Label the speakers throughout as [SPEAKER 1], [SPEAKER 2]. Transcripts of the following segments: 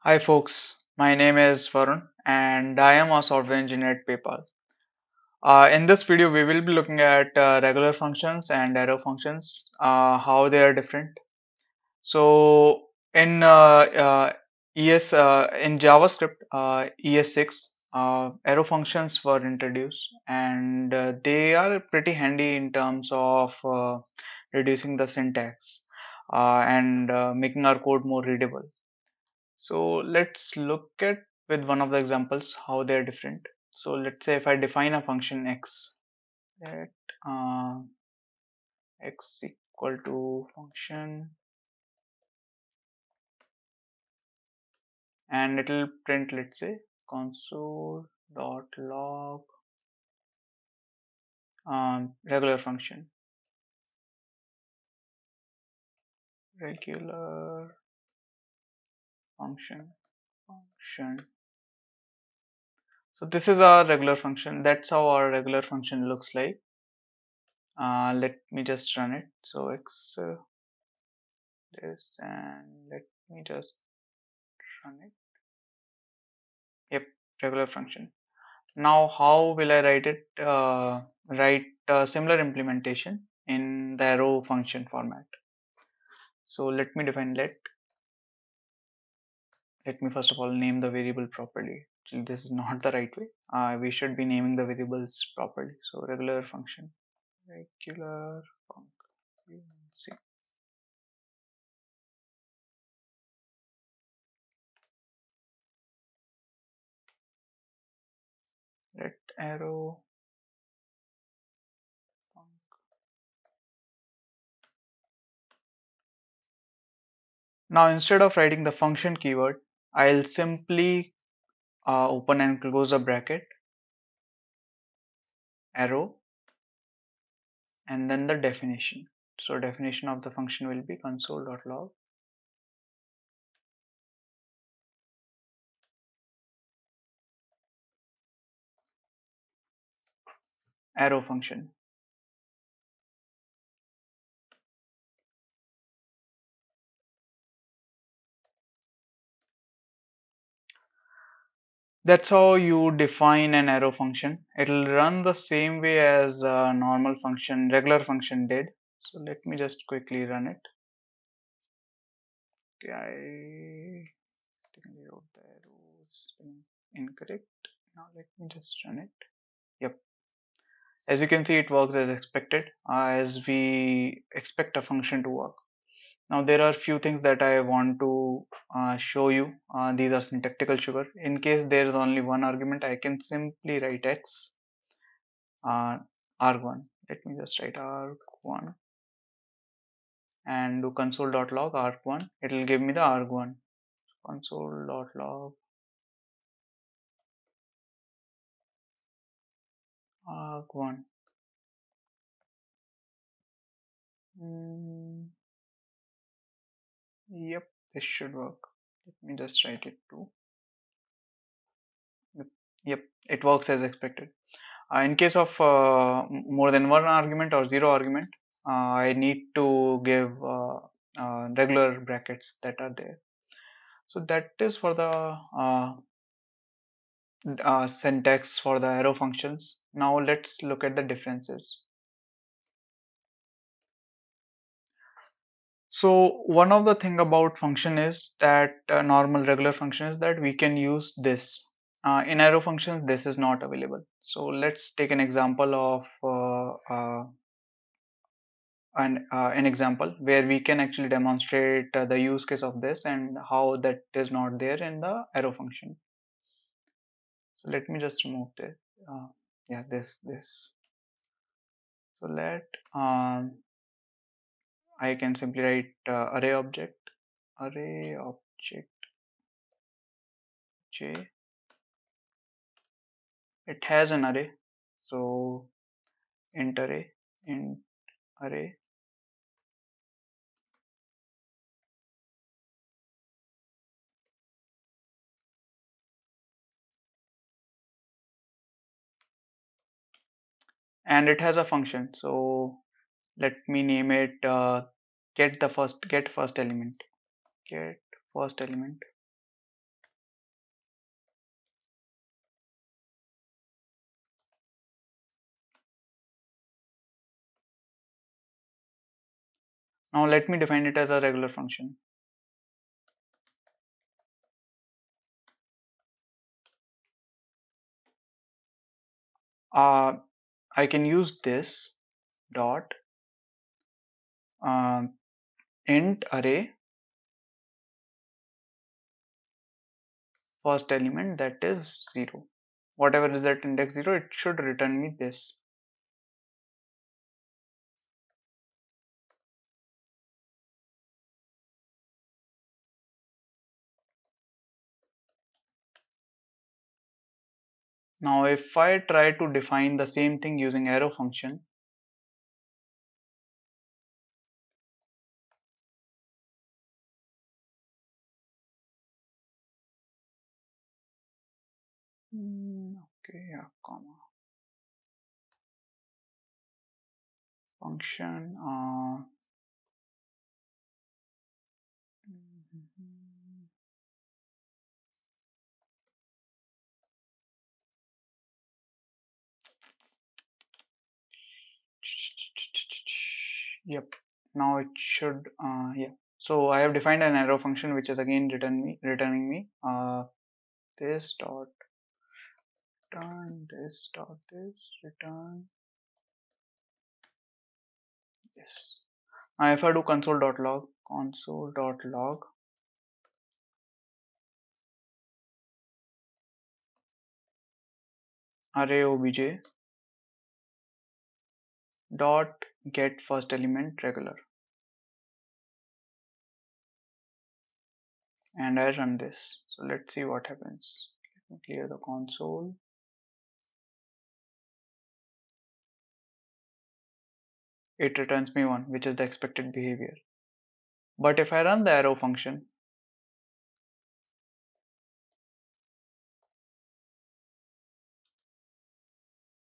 [SPEAKER 1] Hi folks, my name is Varun and I am a software engineer at PayPal. In this video, we will be looking at regular functions and arrow functions, how they are different. So in in JavaScript ES6, arrow functions were introduced and they are pretty handy in terms of reducing the syntax and making our code more readable. So let's look at with one of the examples how they're different. So let's say if I define a function x, let uh, x equal to function, and it'll print, let's say, console dot log regular function, regular function. So this is our regular function. That's how our regular function looks like. Let me just run it. So x this, and let me just run it. Yep, regular function. Now, how will I write it? Write a similar implementation in the arrow function format. So let me define let. Let me first of all name the variable properly. Actually, this is not the right way. We should be naming the variables properly. So regular function, regular function. Let arrow. Now instead of writing the function keyword, I'll simply open and close a bracket, arrow, and then the definition. So definition of the function will be console.log arrow function. That's how you define an arrow function. It'll run the same way as a normal function, regular function did. So let me just quickly run it. Okay, I think I wrote the arrows incorrect. Now let me just run it. Yep. As you can see, it works as expected, as we expect a function to work. Now there are few things that I want to show you. These are syntactical sugar. In case there is only one argument, I can simply write x arg1. Let me just write arg1 and do console.log arg1. It will give me the arg1. Console.log arg1. Mm, yep, this should work. Let me just write it too. Yep, yep, it works as expected. In case of more than one argument or zero argument, I need to give regular brackets that are there. So that is for the syntax for the arrow functions. Now let's look at the differences. So one of the thing about function is that normal regular function is that we can use this. In arrow functions, this is not available. So let's take an example of an example where we can actually demonstrate the use case of this and how that is not there in the arrow function. So let me just remove this. Yeah, this. So let I can simply write array object j. It has an array, so int array, and it has a function. So let me name it get first element, get first element. Now let me define it as a regular function. uh, I can use this dot um, int array first element, that is 0. Whatever is at index 0, it should return me this. Now if I try to define the same thing using arrow function, okay, yeah, comma, function, yep, now it should, yeah. So I have defined an arrow function which is again returning me this dot return this dot this return this. Now if I do console.log array obj dot get first element regular, and I run this. So let's see what happens. Let me clear the console. It returns me 1, which is the expected behavior. But if I run the arrow function,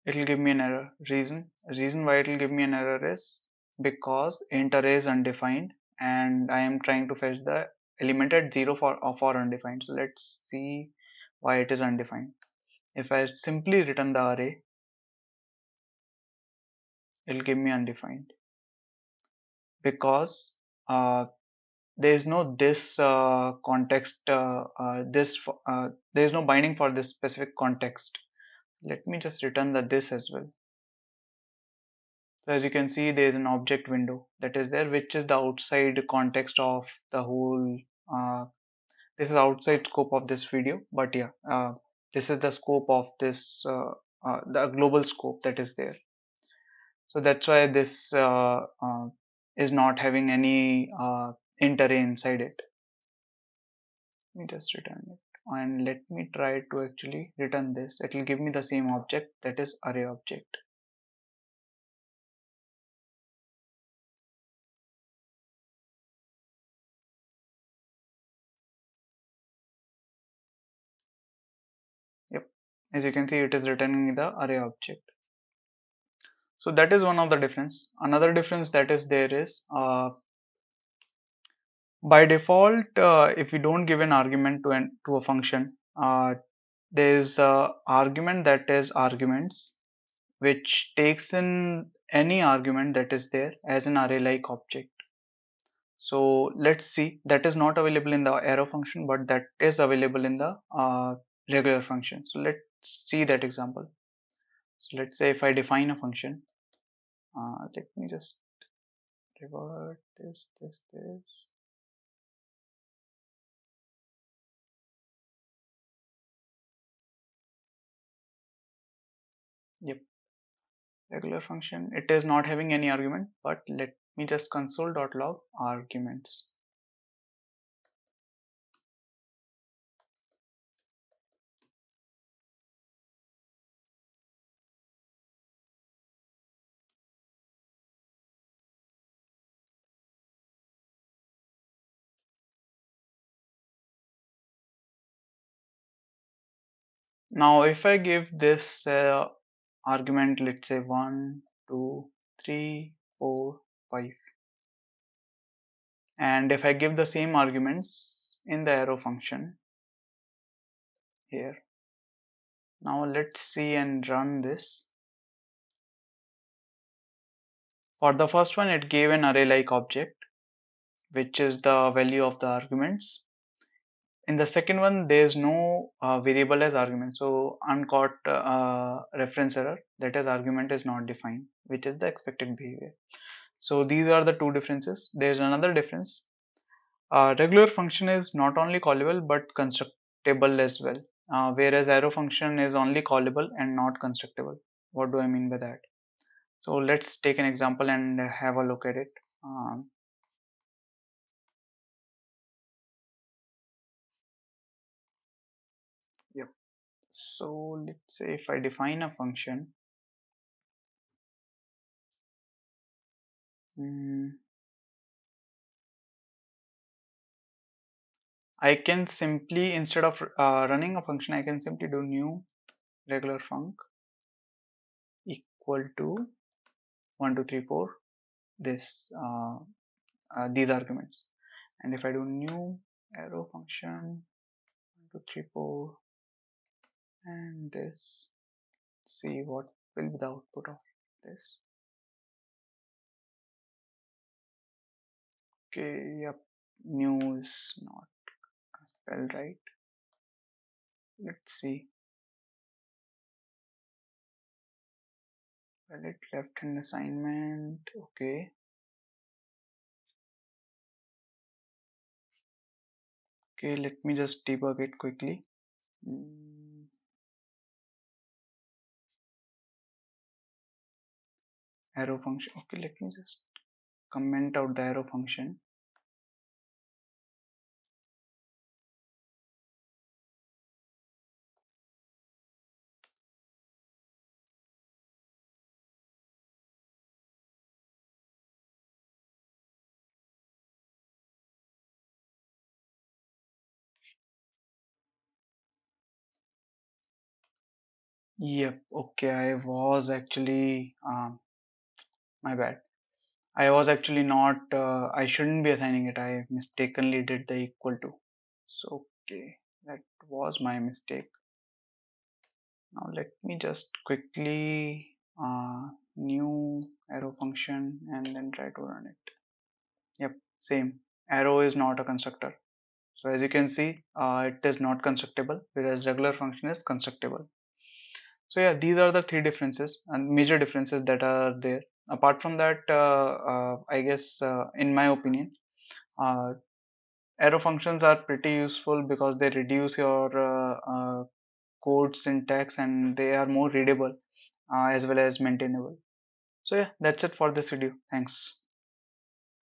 [SPEAKER 1] it will give me an error. Reason why it will give me an error is because int array is undefined and I am trying to fetch the element at 0 for undefined. So let's see why it is undefined. If I simply return the array, it will give me undefined because there is no this context, there is no binding for this specific context. Let me just return the this as well. So as you can see, there is an object window that is there, which is the outside context of the whole. Uh, this is outside scope of this video, but yeah, this is the scope of this, the global scope that is there. So that's why this is not having any int array inside it. Let me just return it, and let me try to actually return this. It will give me the same object, that is array object. Yep, as you can see, it is returning me the array object. So that is one of the difference. Another difference that is there is, by default, if we don't give an argument to a function, there is a argument that is arguments, which takes in any argument that is there as an array like object. So let's see, that is not available in the arrow function, but that is available in the regular function. So let's see that example. So let's say if I define a function, let me just revert this. Yep, regular function. It is not having any argument, but let me just console.log arguments. Now if I give this argument, let's say 1 2 3 4 5, and if I give the same arguments in the arrow function here, now let's see and run this. For the first one, it gave an array like object, which is the value of the arguments. In the second one, there is no variable as argument. So uncaught reference error, that is argument is not defined, which is the expected behavior. So these are the two differences. There is another difference. Regular function is not only callable but constructible as well, whereas arrow function is only callable and not constructible. What do I mean by that? So let's take an example and have a look at it. Um, yep. So let's say if I define a function, mm, I can simply, instead of running a function, I can simply do new regular func equal to 1 2 3 4 this these arguments. And if I do new arrow function 1 2 3 4 and this, see what will be the output of this. Okay, yep, new is not spelled right. Let's see. Valid left hand assignment. Okay. Okay, let me just debug it quickly. Mm, arrow function. Okay, let me just comment out the arrow function. Yep. Okay, I was actually my bad. I was actually not. I shouldn't be assigning it. I mistakenly did the equal to. So okay, that was my mistake. Now let me just quickly new arrow function and then try to run it. Yep, same. Arrow is not a constructor. So as you can see, it is not constructible, whereas regular function is constructible. So yeah, these are the three differences and major differences that are there. Apart from that, I guess in my opinion, uh, arrow functions are pretty useful because they reduce your code syntax and they are more readable as well as maintainable. So yeah, that's it for this video. Thanks.